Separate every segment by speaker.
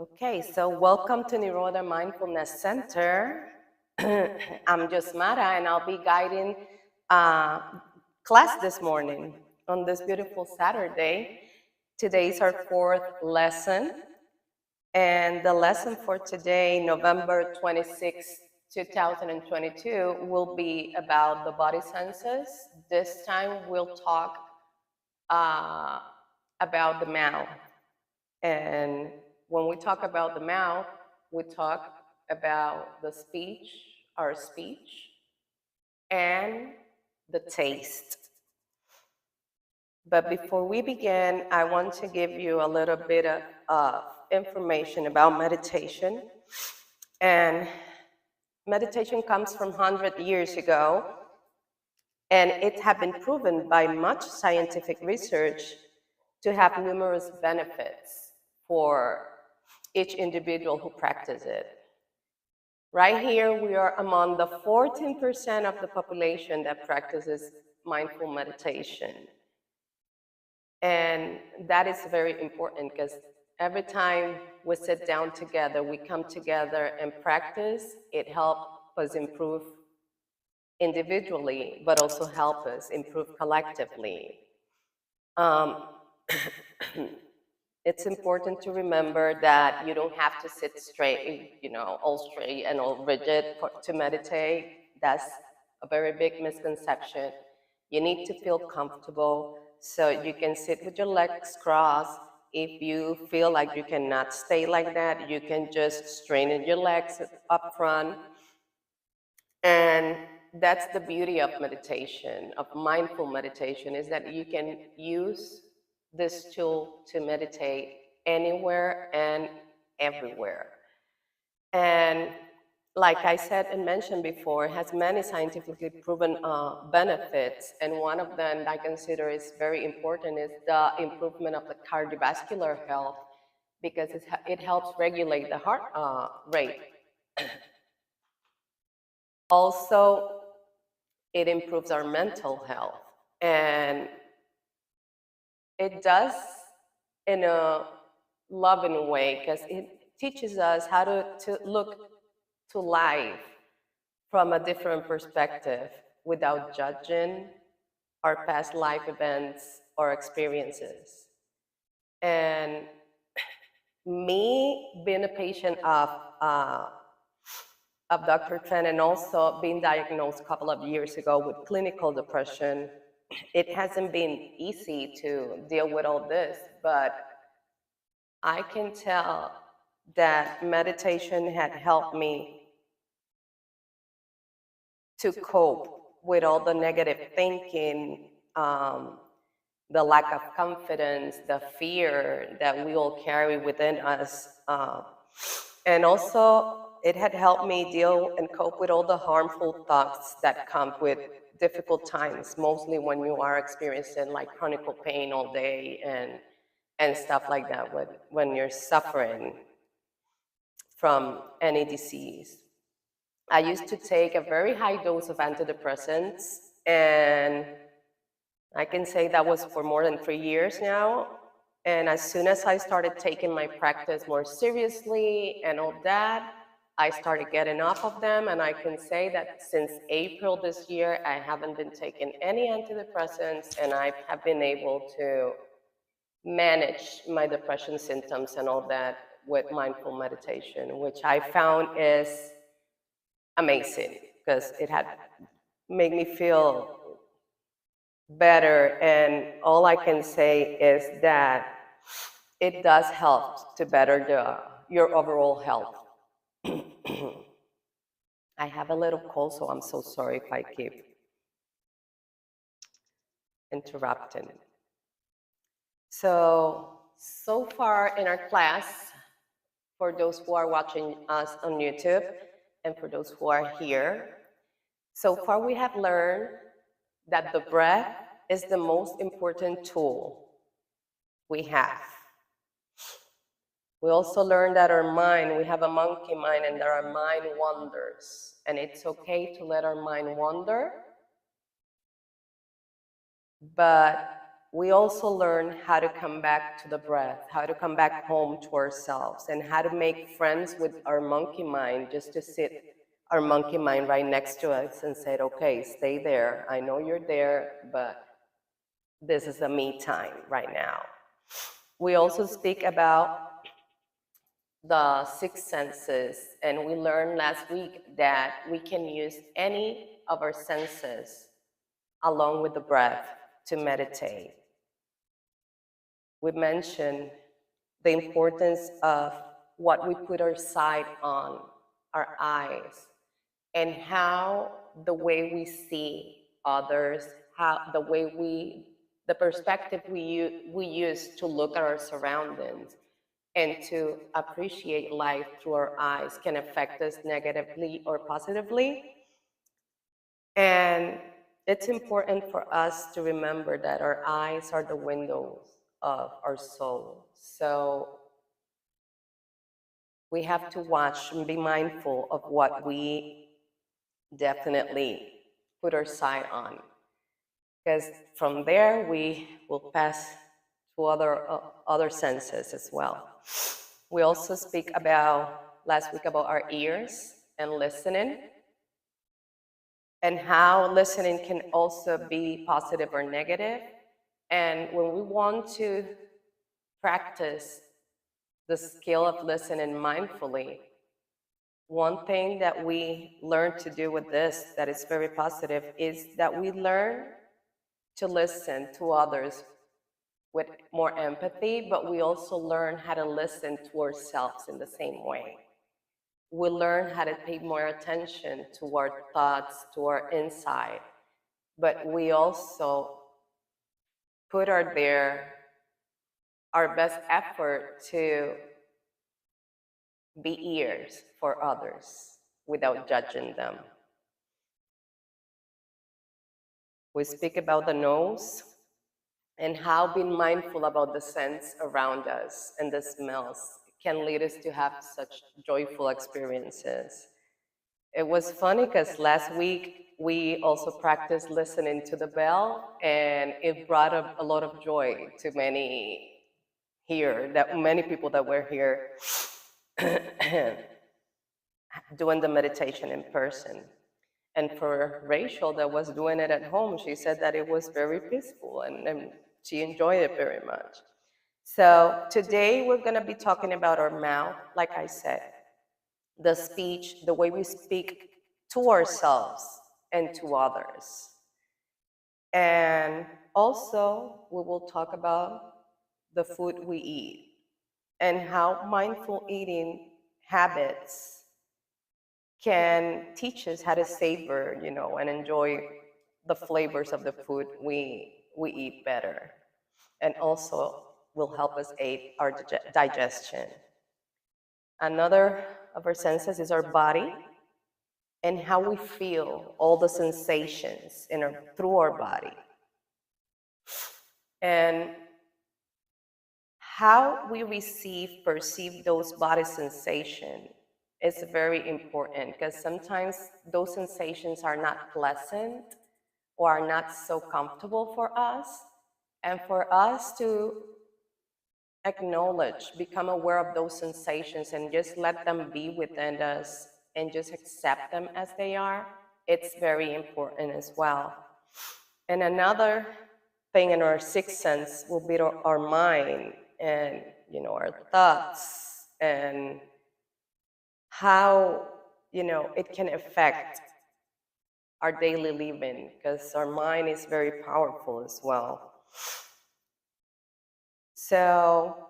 Speaker 1: Okay, so welcome to Nirodha Mindfulness Center. I'm Josmara, and I'll be guiding class this morning on this beautiful Saturday. Today is our fourth lesson, and the lesson for today, November 26, 2022, will be about the body senses. This time we'll talk about the mouth. And when we talk about the mouth, we talk about the speech, our speech, and the taste. But before we begin, I want to give you a little bit of information about meditation. And meditation comes from 100 years ago, and it had been proven by much scientific research to have numerous benefits for each individual who practices it. Right here, we are among the 14% of the population that practices mindful meditation. And that is very important because every time we sit down together, we come together and practice, it helps us improve individually, but also help us improve collectively. It's important to remember that you don't have to sit straight, all straight and all rigid to meditate. That's a very big misconception. You need to feel comfortable, so you can sit with your legs crossed. If you feel like you cannot stay like that, you can just straighten your legs up front. And that's the beauty of meditation, of mindful meditation, is that you can use this tool to meditate anywhere and everywhere. And like I said and mentioned before, it has many scientifically proven benefits. And one of them I consider is very important is the improvement of the cardiovascular health, because it helps regulate the heart rate. Also, it improves our mental health. And it does in a loving way, because it teaches us how to look to life from a different perspective without judging our past life events or experiences. And me being a patient of Dr. Trent, and also being diagnosed a couple of years ago with clinical depression, it hasn't been easy to deal with all this, but I can tell that meditation had helped me to cope with all the negative thinking, the lack of confidence, the fear that we all carry within us. And also, it had helped me deal and cope with all the harmful thoughts that come with difficult times, mostly when you are experiencing like chronic pain all day and stuff like that, when you're suffering from any disease. I used to take a very high dose of antidepressants, and I can say that was for more than 3 years now. And as soon as I started taking my practice more seriously and all that, I started getting off of them. And I can say that since April this year, I haven't been taking any antidepressants, and I have been able to manage my depression symptoms and all that with mindful meditation, which I found is amazing, because it had made me feel better. And all I can say is that it does help to better your overall health. I have a little cold, so I'm so sorry if I keep interrupting. So far in our class, for those who are watching us on YouTube and for those who are here, so far we have learned that the breath is the most important tool we have. We also learned that our mind, we have a monkey mind, and that our mind wanders. And it's okay to let our mind wander, but we also learn how to come back to the breath, how to come back home to ourselves, and how to make friends with our monkey mind, just to sit our monkey mind right next to us and say, okay, stay there. I know you're there, but this is a me time right now. We also speak about the six senses, and we learned last week that we can use any of our senses along with the breath to meditate. We mentioned the importance of what we put our sight on, our eyes, and how the way we see others, how the perspective we use to look at our surroundings and to appreciate life through our eyes can affect us negatively or positively. And it's important for us to remember that our eyes are the windows of our soul. So we have to watch and be mindful of what we definitely put our sight on, because from there we will pass to other senses as well. We also speak about last week about our ears and listening, and how listening can also be positive or negative. And when we want to practice the skill of listening mindfully, one thing that we learn to do with this that is very positive is that we learn to listen to others with more empathy, but we also learn how to listen to ourselves in the same way. We learn how to pay more attention to our thoughts, to our inside, but we also put our best effort to be ears for others without judging them. We speak about the nose and how being mindful about the scents around us and the smells can lead us to have such joyful experiences. It was funny because last week we also practiced listening to the bell, and it brought a lot of joy to many people that were here doing the meditation in person. And for Rachel that was doing it at home, she said that it was very peaceful and she enjoyed it very much. So today we're going to be talking about our mouth, like I said, the speech, the way we speak to ourselves and to others. And also we will talk about the food we eat and how mindful eating habits can teach us how to savor, and enjoy the flavors of the food we eat better, and also will help us aid our digestion. Another of our senses is our body and how we feel all the sensations through our body. And how we perceive those body sensations is very important, because sometimes those sensations are not pleasant or are not so comfortable for us. And for us to acknowledge, become aware of those sensations and just let them be within us and just accept them as they are, it's very important as well. And another thing in our sixth sense will be our mind and our thoughts, and how it can affect our daily living, because our mind is very powerful as well. So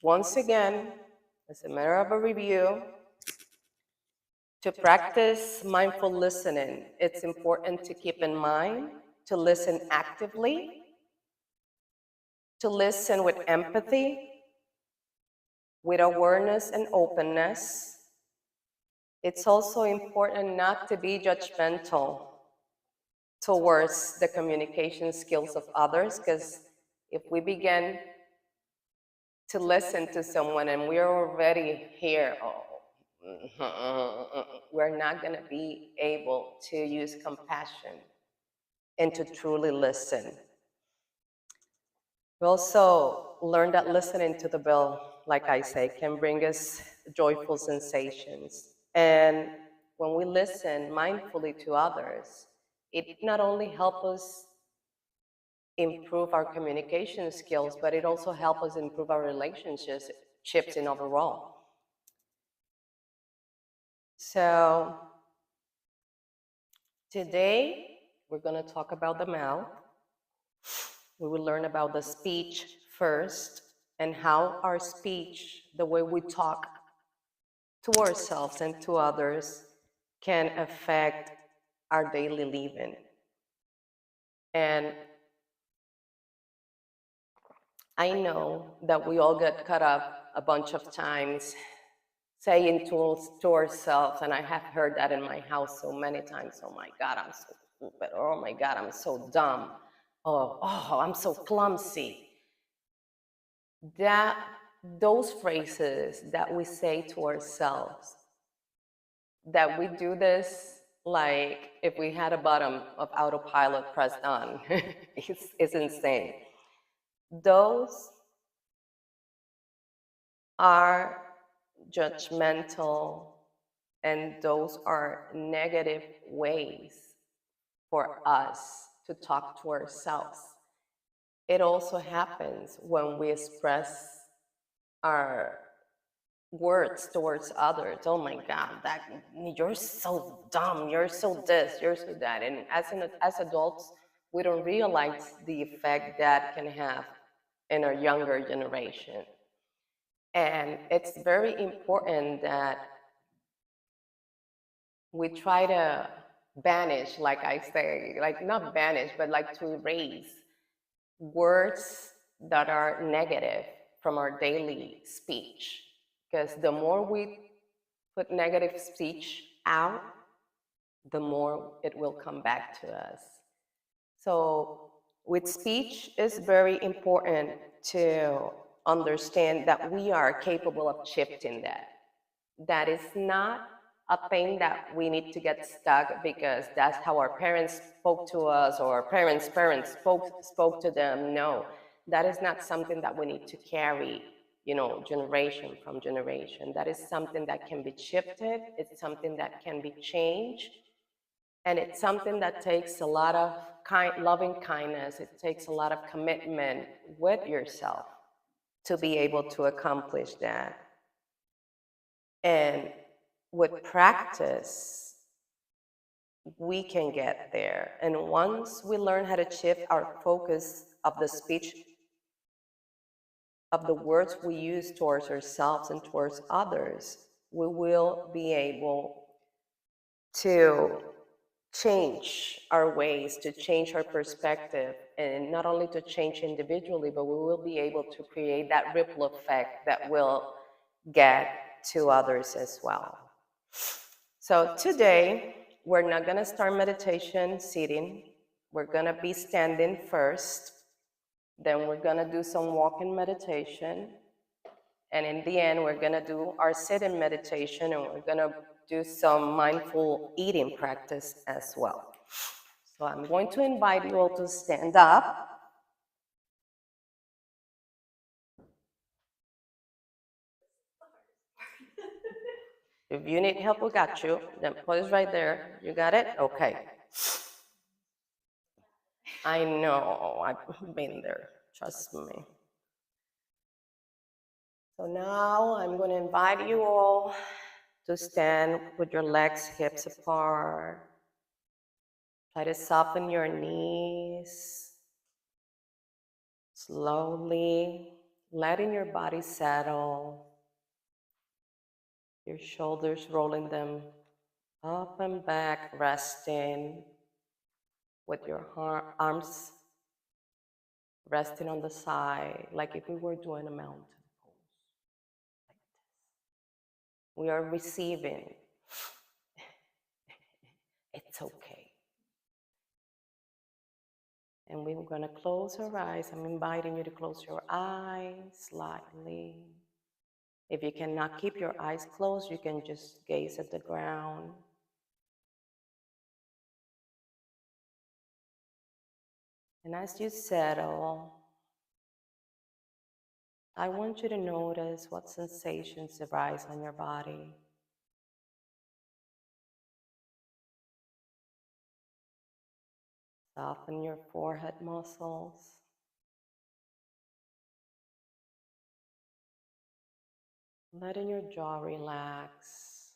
Speaker 1: once again, as a matter of a review, to practice mindful listening, it's important to keep in mind to listen actively, to listen with empathy, with awareness and openness. It's also important not to be judgmental towards the communication skills of others, because if we begin to listen to someone and we're already here, we're not going to be able to use compassion and to truly listen. We also learn that listening to the bell, like I say, can bring us joyful sensations. And when we listen mindfully to others, it not only helps us improve our communication skills, but it also helps us improve our relationships in overall. So today we're going to talk about the mouth. We will learn about the speech first and how our speech, the way we talk to ourselves and to others, can affect our daily living. And I know that we all get caught up a bunch of times saying to ourselves, and I have heard that in my house so many times, oh my God, I'm so stupid, or oh my God, I'm so dumb, I'm so clumsy. That those phrases that we say to ourselves, that we do this like if we had a button of autopilot pressed on, it's insane. Those are judgmental, and those are negative ways for us to talk to ourselves. It also happens when we express our words towards others. Oh my God, that you're so dumb, you're so this, you're so that. And as adults, we don't realize the effect that can have in our younger generation. And it's very important that we try to banish, like I say, like not banish, but like to erase words that are negative from our daily speech. Because the more we put negative speech out, the more it will come back to us. So, with speech, it's very important to understand that we are capable of shifting that. That is not a thing that we need to get stuck because that's how our parents spoke to us or our parents' spoke to them. No, that is not something that we need to carry, generation from generation. That is something that can be shifted. It's something that can be changed. And it's something that takes a lot of loving kindness. It takes a lot of commitment with yourself to be able to accomplish that. And with practice, we can get there. And once we learn how to shift our focus of the speech, of the words we use towards ourselves and towards others, we will be able to change our ways, to change our perspective, and not only to change individually, but we will be able to create that ripple effect that will get to others as well. So today, we're not going to start meditation sitting. We're going to be standing first. Then we're going to do some walking meditation. And in the end, we're going to do our sitting meditation, and we're going to do some mindful eating practice as well. So I'm going to invite you all to stand up. If you need help, we got you. Then pose right there. You got it? Okay. I know, I've been there, trust me. So now I'm going to invite you all to stand with your legs hips apart. Try to soften your knees. Slowly letting your body settle. Your shoulders rolling them up and back, resting with your arms resting on the side, like if we were doing a mountain pose. We are receiving. It's okay. And we're going to close our eyes. I'm inviting you to close your eyes slightly. If you cannot keep your eyes closed, you can just gaze at the ground. And as you settle, I want you to notice what sensations arise on your body. Soften your forehead muscles. Letting your jaw relax.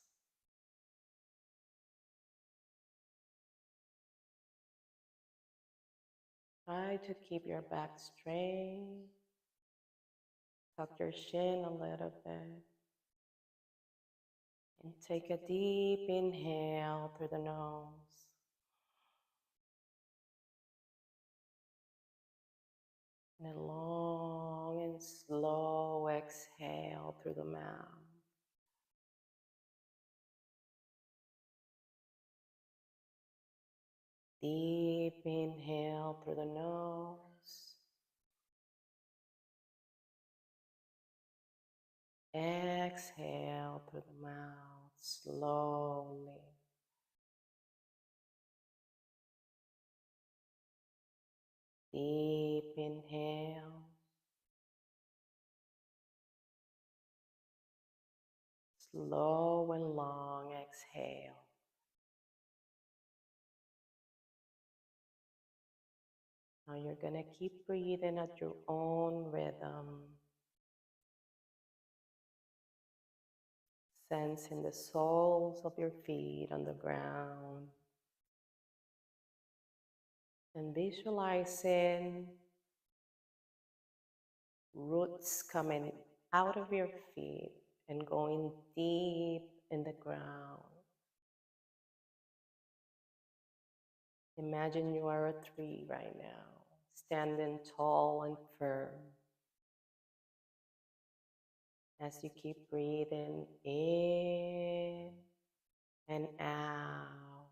Speaker 1: Try to keep your back straight. Tuck your chin a little bit. And take a deep inhale through the nose. And a long and slow exhale through the mouth. Deep inhale through the nose. Exhale through the mouth slowly. Deep inhale. Slow and long exhale. Now you're going to keep breathing at your own rhythm. Sensing the soles of your feet on the ground. And visualizing roots coming out of your feet and going deep in the ground. Imagine you are a tree right now, standing tall and firm. As you keep breathing in and out,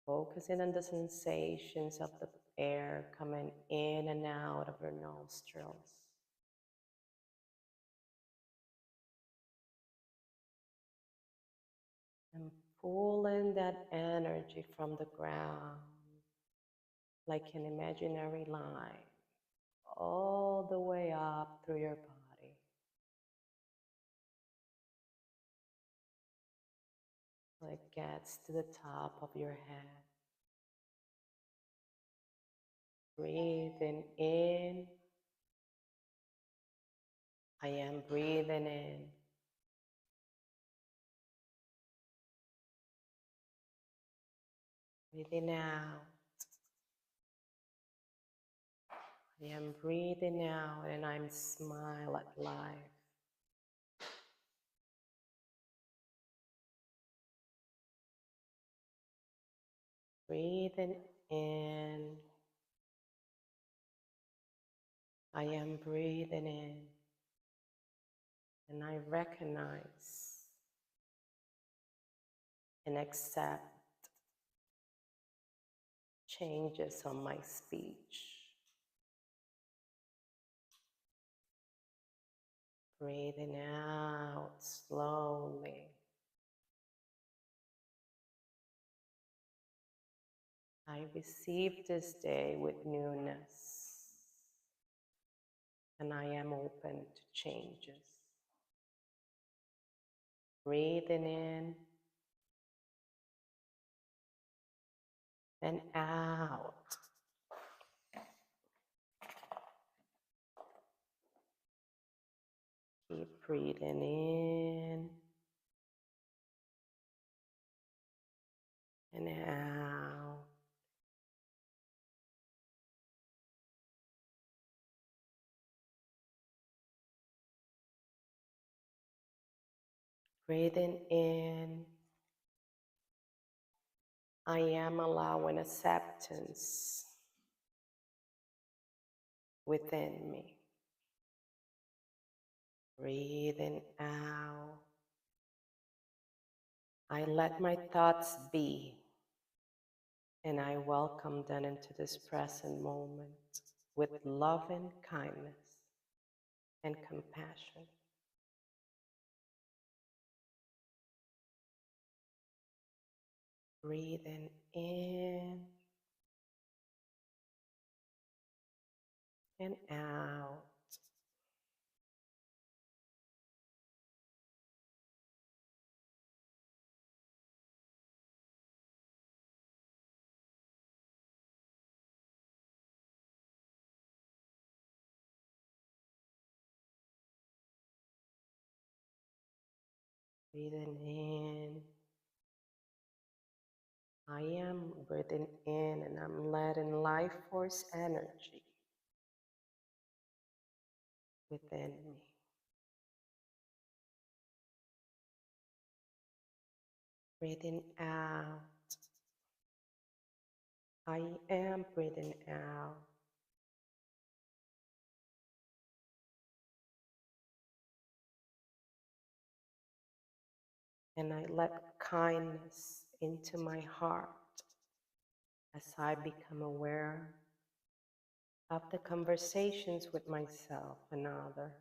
Speaker 1: focusing on the sensations of the air coming in and out of your nostrils. And pulling that energy from the ground like an imaginary line all the way up through your body. So it gets to the top of your head. Breathing in. I am breathing in. Breathing out. I am breathing out and I'm smile at life. Breathing in. I am breathing in. And I recognize and accept changes on my speech. Breathing out slowly. I receive this day with newness, and I am open to changes. Breathing in and out. Keep breathing in and out. Breathing in, I am allowing acceptance within me. Breathing out, I let my thoughts be, and I welcome them into this present moment with love and kindness and compassion. Breathing in and out. Breathing in. I am breathing in and I'm letting life force energy within me. Breathing out. I am breathing out. And I let kindness into my heart as I become aware of the conversations with myself and others.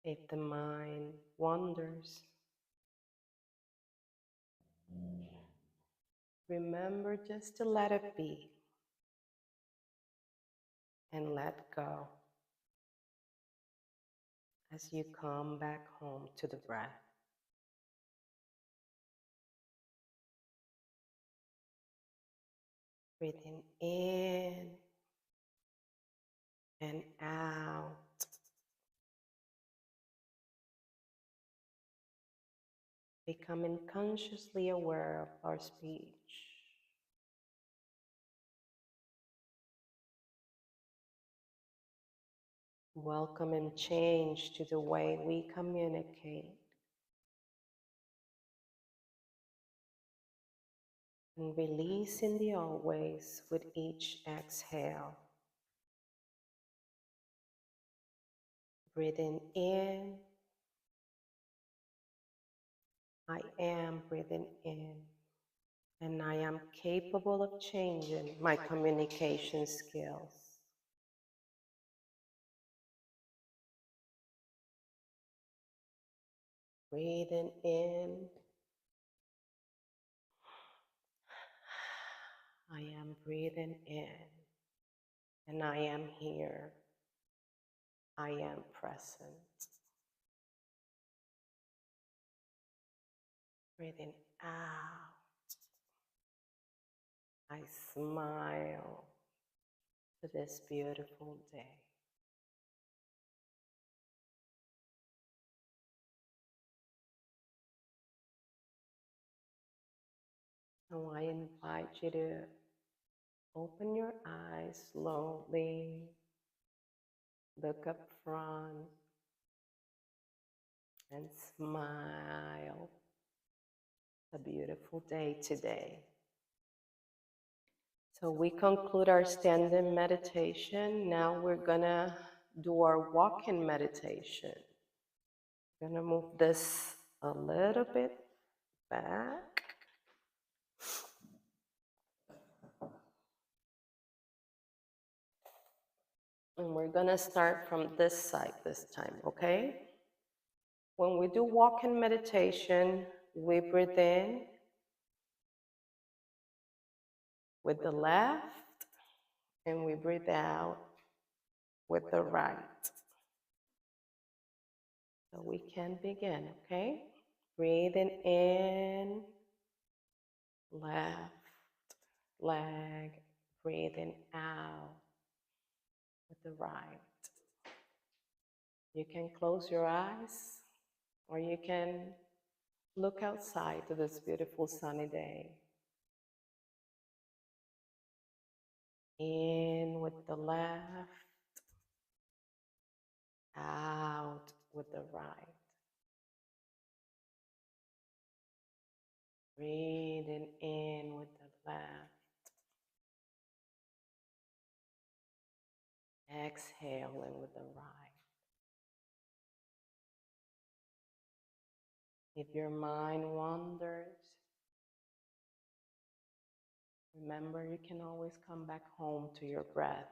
Speaker 1: If the mind wanders, remember just to let it be and let go as you come back home to the breath. Breathing in and out. Becoming consciously aware of our speech. Welcoming change to the way we communicate. And releasing the always with each exhale. Breathing in. I am breathing in. And I am capable of changing my communication skills. Breathing in. I am breathing in. And I am here. I am present. Breathing out. I smile to this beautiful day. So I invite you to open your eyes slowly, look up front, and smile. A beautiful day today. So we conclude our standing meditation. Now we're gonna do our walking meditation. I'm gonna move this a little bit back. And we're gonna start from this side this time, okay? When we do walking meditation, we breathe in with the left and we breathe out with the right. So we can begin, okay? Breathing in, left leg, breathing out with the right. You can close your eyes or you can look outside to this beautiful sunny day. In with the left, out with the right. Breathing in with the left. Exhaling with the right. If your mind wanders, remember you can always come back home to your breath.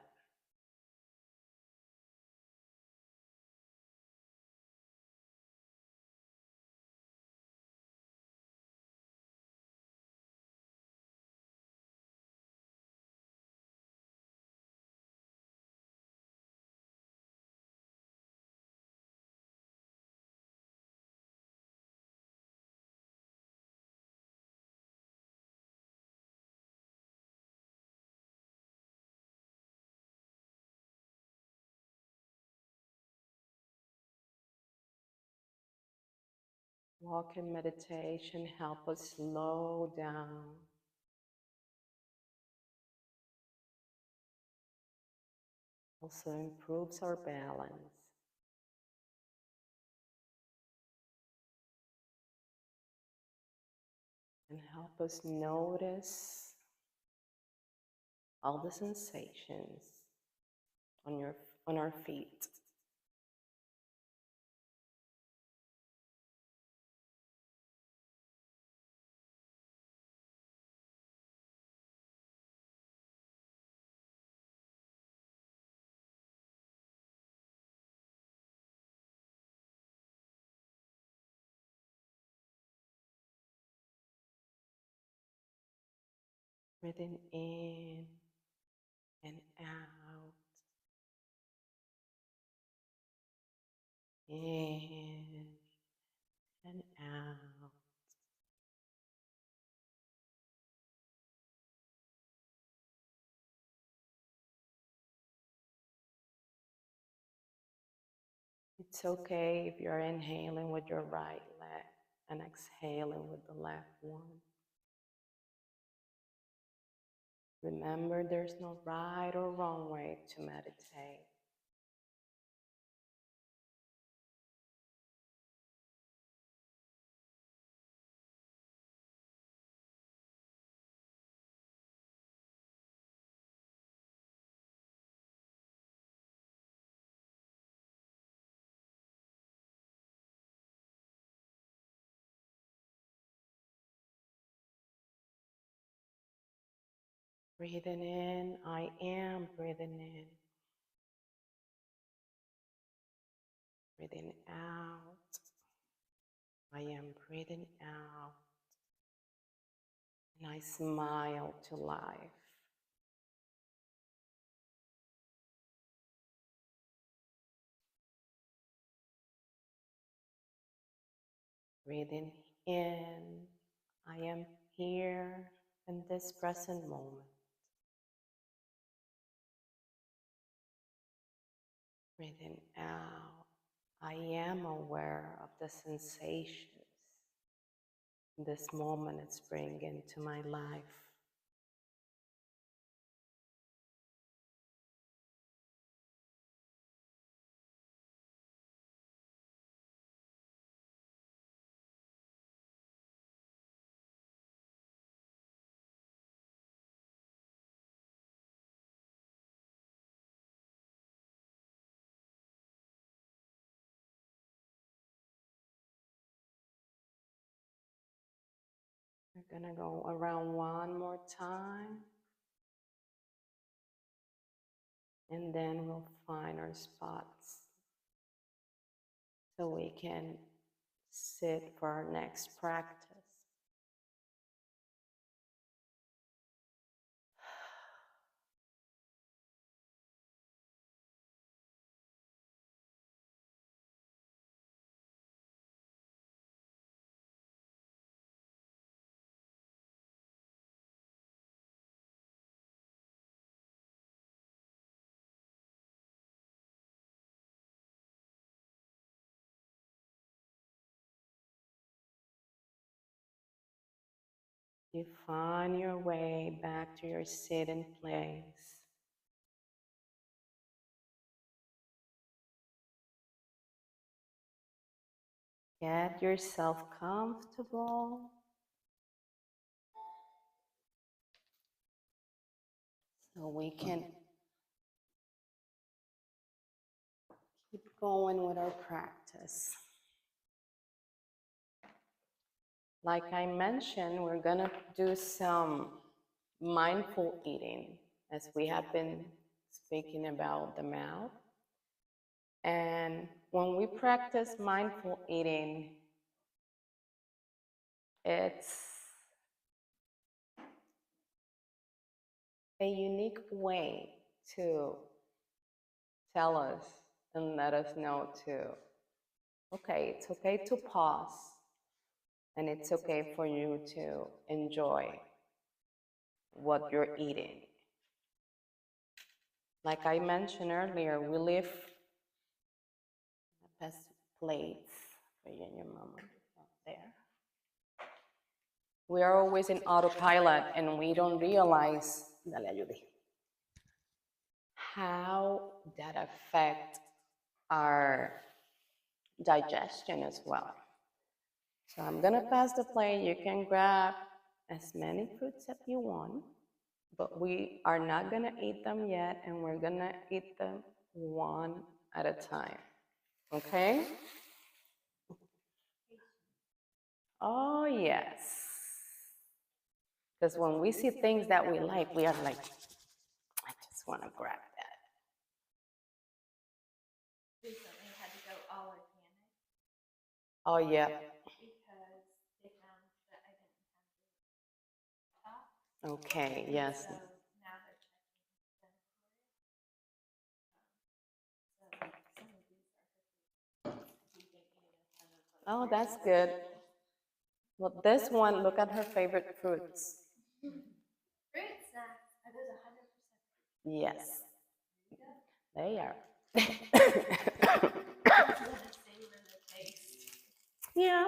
Speaker 1: Walking meditation help us slow down. Also improves our balance. And help us notice all the sensations on our feet. Breathing in and out, in and out. It's okay if you're inhaling with your right leg and exhaling with the left one. Remember, there's no right or wrong way to meditate. Breathing in, I am breathing in. Breathing out, I am breathing out. And I smile to life. Breathing in, I am here in this present moment. Breathing out, I am aware of the sensations this moment is bringing to my life. We're gonna go around one more time, and then we'll find our spots so we can sit for our next practice. You find your way back to your sitting place. Get yourself comfortable. So we can keep going with our practice. Like I mentioned, we're gonna do some mindful eating, as we have been speaking about the mouth. And when we practice mindful eating, it's a unique way to tell us and let us know okay, it's okay to pause, and it's okay for you to enjoy what you're eating. Like I mentioned earlier, we live the best plates for you and your mama. Oh, there. We are always in autopilot and we don't realize, dale ayude, how that affects our digestion as well. So I'm gonna pass the plate. You can grab as many fruits as you want, but we are not gonna eat them yet, and we're gonna eat them one at a time. Okay? Oh, yes. Because when we see things that we like, we are like, I just want to grab that.
Speaker 2: Recently had to go all organic
Speaker 1: Oh, yeah.
Speaker 2: because they found that I didn't have the stock.
Speaker 1: Okay, yes.
Speaker 2: So now they're checking them for it. So some of these are vegan eating
Speaker 1: Oh, that's good. Well, this one, look at her favorite fruits.
Speaker 2: fruit snacks. Are those 100%?
Speaker 1: Yes, they are.
Speaker 2: Savor the taste.
Speaker 1: Yeah.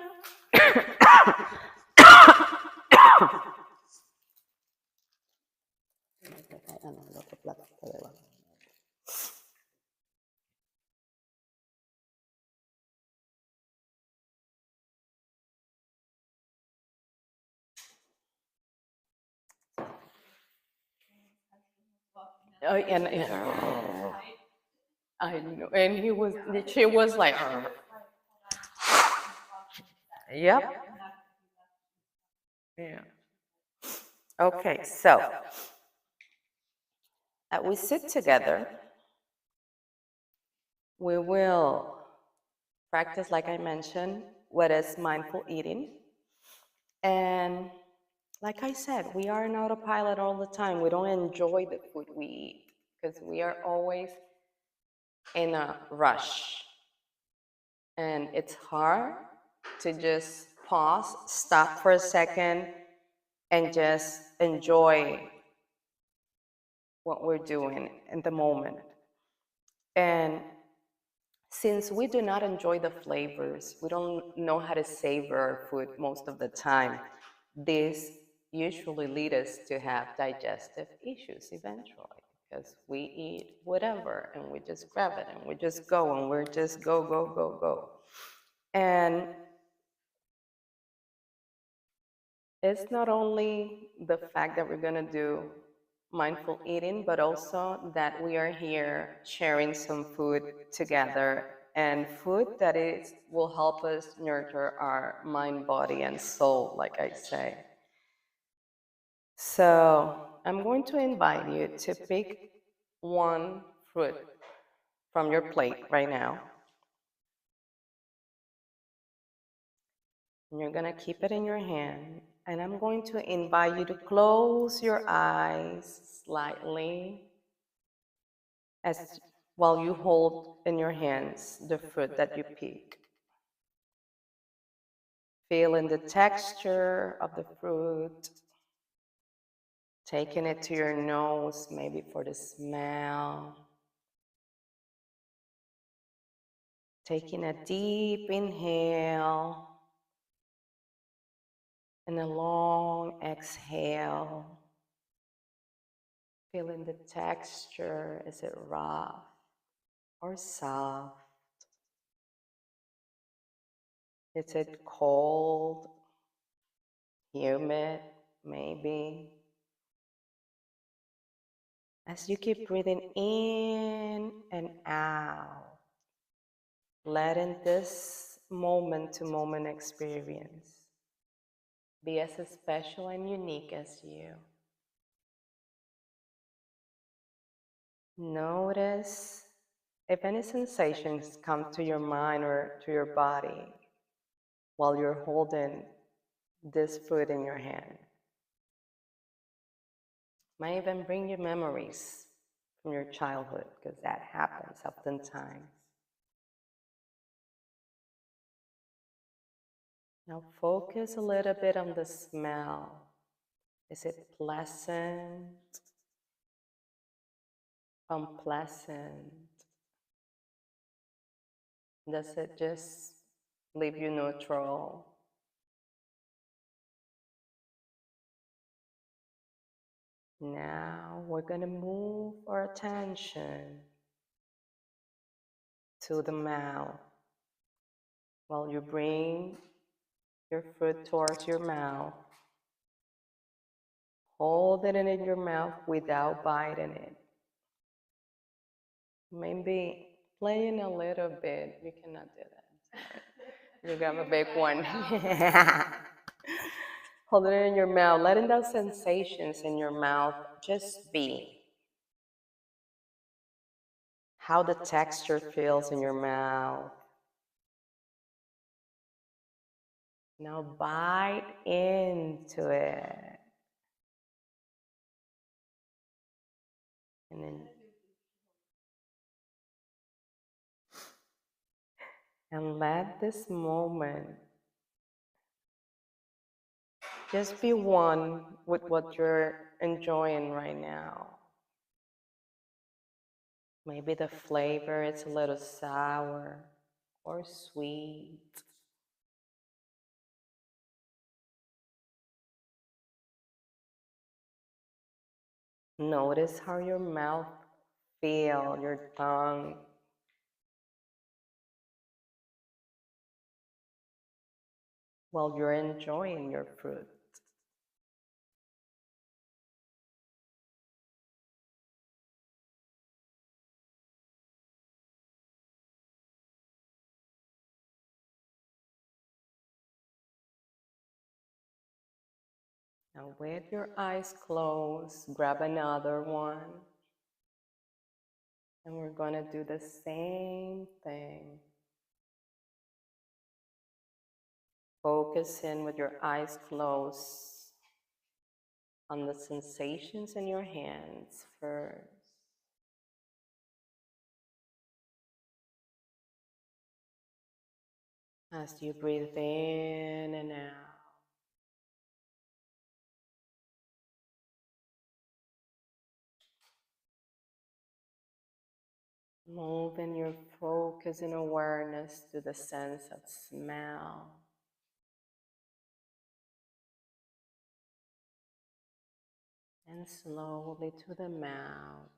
Speaker 1: Oh, and I know, and she was like, yep. Yeah. Okay, so as we sit together, we will practice, like I mentioned, what is mindful eating. And like I said, we are in autopilot all the time. We don't enjoy the food we eat because we are always in a rush. And it's hard to just pause, stop for a second, and just enjoy what we're doing in the moment. And since we do not enjoy the flavors, we don't know how to savor our food most of the time, this usually leads us to have digestive issues eventually because we eat whatever and we just grab it and we just go and we're just go, go, go, go. And it's not only the fact that we're going to do mindful eating, but also that we are here sharing some food together and food that is will help us nurture our mind, body, and soul, like I say. So I'm going to invite you to pick one fruit from your plate right now. And you're going to keep it in your hand. And I'm going to invite you to close your eyes slightly as while you hold in your hands the fruit that you pick. Feeling the texture of the fruit, taking it to your nose, maybe for the smell. Taking a deep inhale and a long exhale. Feeling the texture, is it rough or soft? Is it cold, humid, maybe? As you keep breathing in and out, letting this moment to moment experience be as special and unique as you. Notice if any sensations come to your mind or to your body while you're holding this food in your hand. Might even bring you memories from your childhood, because that happens oftentimes. Now focus a little bit on the smell. Is it pleasant? Unpleasant? Does it just leave you neutral? Now we're going to move our attention to the mouth. While you bring your foot towards your mouth, hold it in your mouth without biting it. Maybe playing a little bit. You cannot do that. Sorry. You got a big one. Hold it in your mouth, letting those sensations in your mouth just be. How the texture feels in your mouth. Now bite into it. And let this moment just be one with what you're enjoying right now. Maybe the flavor is a little sour or sweet. Notice how your mouth feels, your tongue. While you're enjoying your fruit. Now with your eyes closed, grab another one. And we're going to do the same thing. Focus in with your eyes closed on the sensations in your hands first. As you breathe in and out. Moving your focus and awareness to the sense of smell. And slowly to the mouth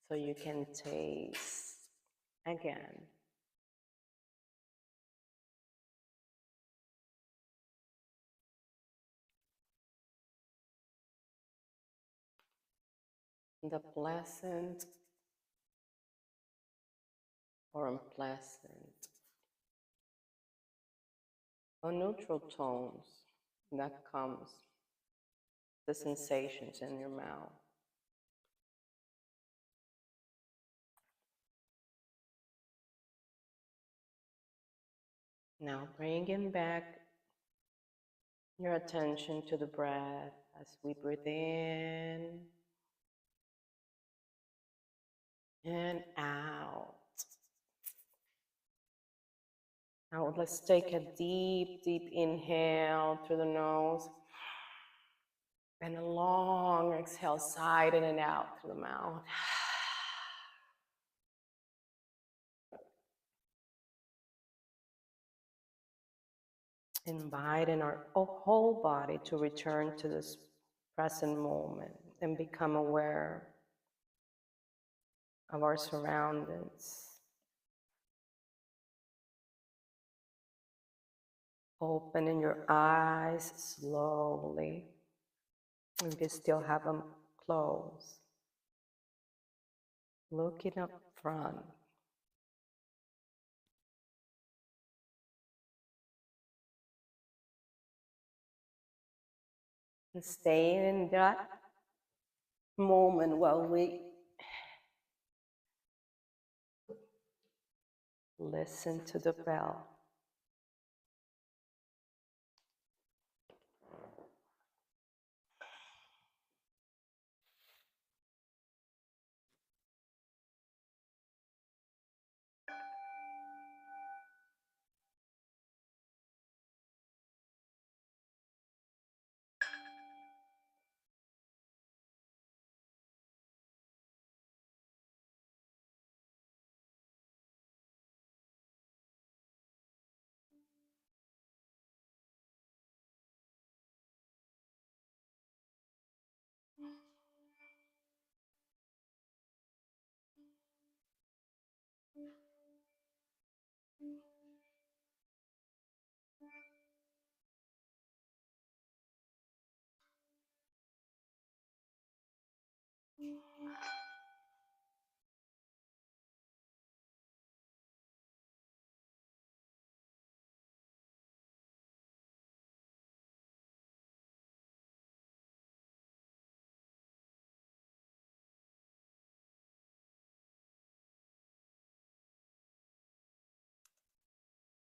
Speaker 1: so you can taste again. The pleasant or unpleasant or neutral tones that comes the sensations in your mouth. Now bringing back your attention to the breath as we breathe in and out. Now let's take a deep, deep inhale through the nose and a long exhale, side in and out through the mouth. Inviting our whole body to return to this present moment and become aware of our surroundings. Opening your eyes slowly, if you still have them closed. Looking up front. And staying in that moment while we listen to the bell.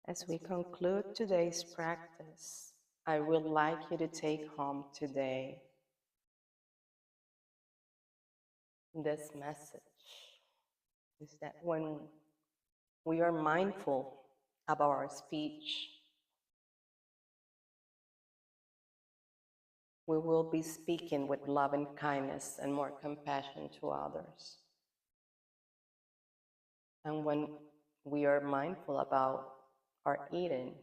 Speaker 1: As we conclude today's practice, I would like you to take home today this message is that when we are mindful about our speech, we will be speaking with love and kindness and more compassion to others. And when we are mindful about our eating,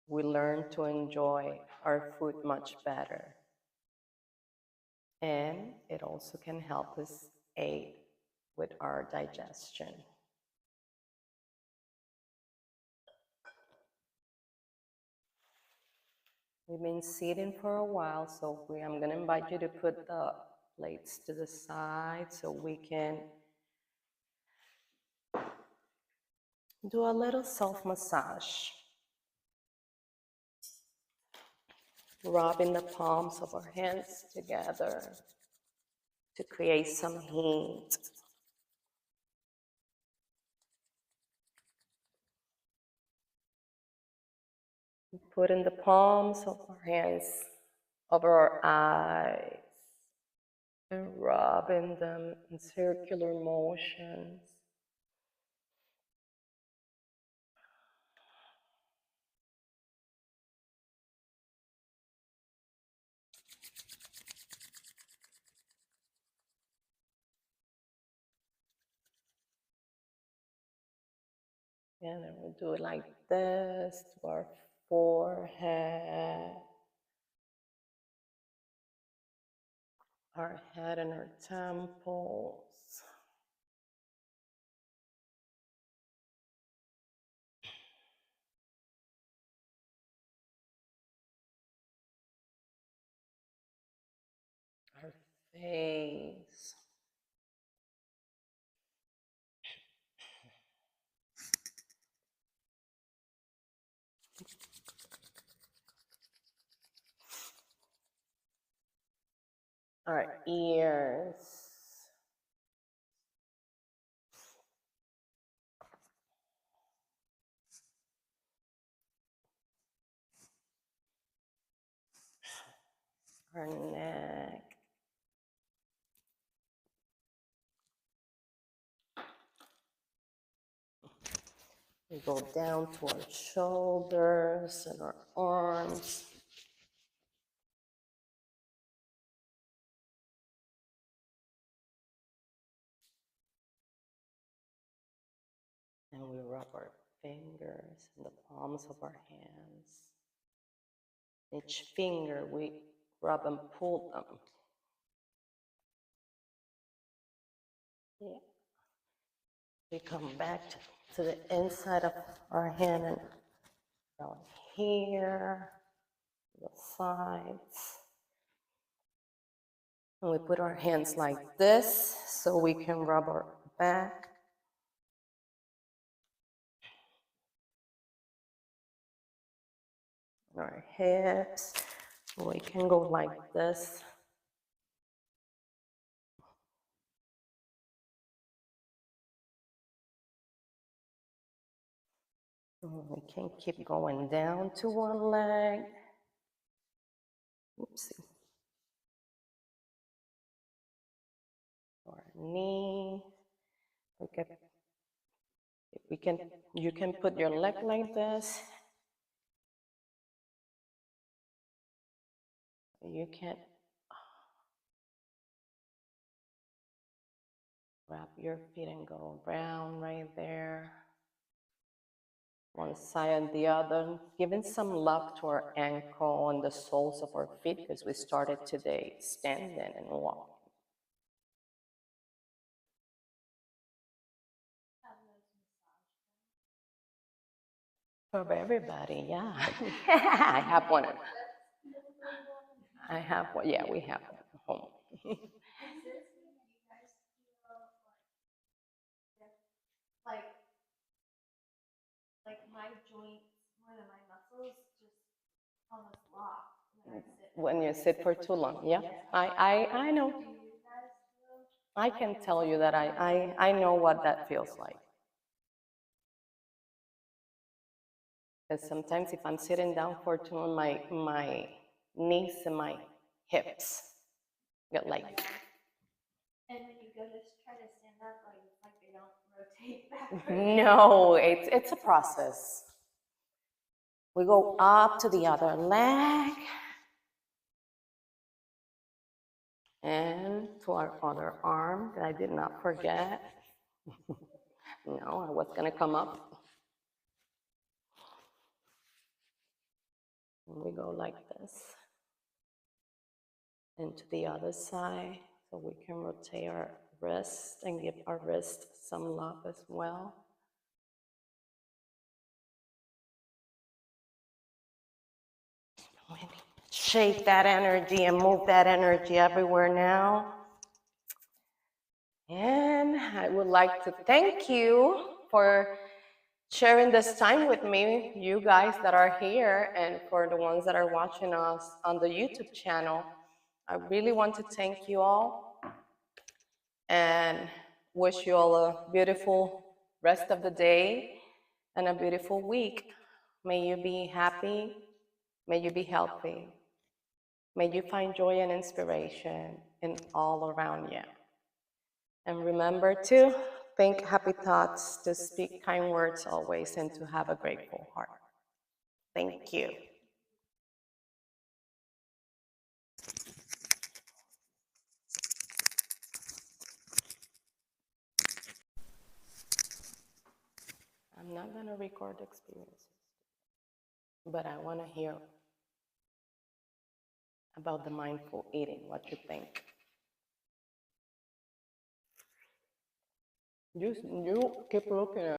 Speaker 1: we learn to enjoy our food much better. And it also can help us aid with our digestion. We've been sitting for a while, so I'm going to invite you to put the plates to the side so we can do a little self-massage. Rubbing the palms of our hands together to create some heat. Putting the palms of our hands over our eyes and rubbing them in circular motions. And then we'll do it like this to our forehead, our head and our temples. Our face. Our ears. Our neck. We go down to our shoulders and our arms. And we rub our fingers in the palms of our hands. Each finger we rub and pull them. Yeah. We come back to the inside of our hand and down here, the sides. And we put our hands like this so we can rub our back. Our hips. We can go like this. We can keep going down to one leg. Oopsie. Our knee. You can put your leg like this. You can wrap your feet and go around right there. One side and the other, giving some love to our ankle and the soles of our feet because we started today standing and walking. For everybody, yeah. I have one. I have one. Yeah, we have one at home.
Speaker 2: Like my joints more than my muscles just almost lock when I sit.
Speaker 1: When you sit for too long, yeah. I know.
Speaker 2: Do you guys feel?
Speaker 1: I can tell you that I know what that feels like. Because sometimes if I'm sitting down for too long, my knees and my hips get like.
Speaker 2: Yeah. And when you go to try to stand up, like they don't rotate backwards.
Speaker 1: No, it's a process. We go up to the other leg and to our other arm that I did not forget. No, I was gonna come up. And we go like this. And to the other side, so we can rotate our wrist and give our wrist some love as well. Shake that energy and move that energy everywhere now. And I would like to thank you for sharing this time with me, you guys that are here, and for the ones that are watching us on the YouTube channel. I really want to thank you all and wish you all a beautiful rest of the day and a beautiful week. May you be happy. May you be healthy. May you find joy and inspiration in all around you. And remember to think happy thoughts, to speak kind words always, and to have a grateful heart. Thank you. I'm not going to record experiences, but I want to hear about the mindful eating, what you think. You keep looking at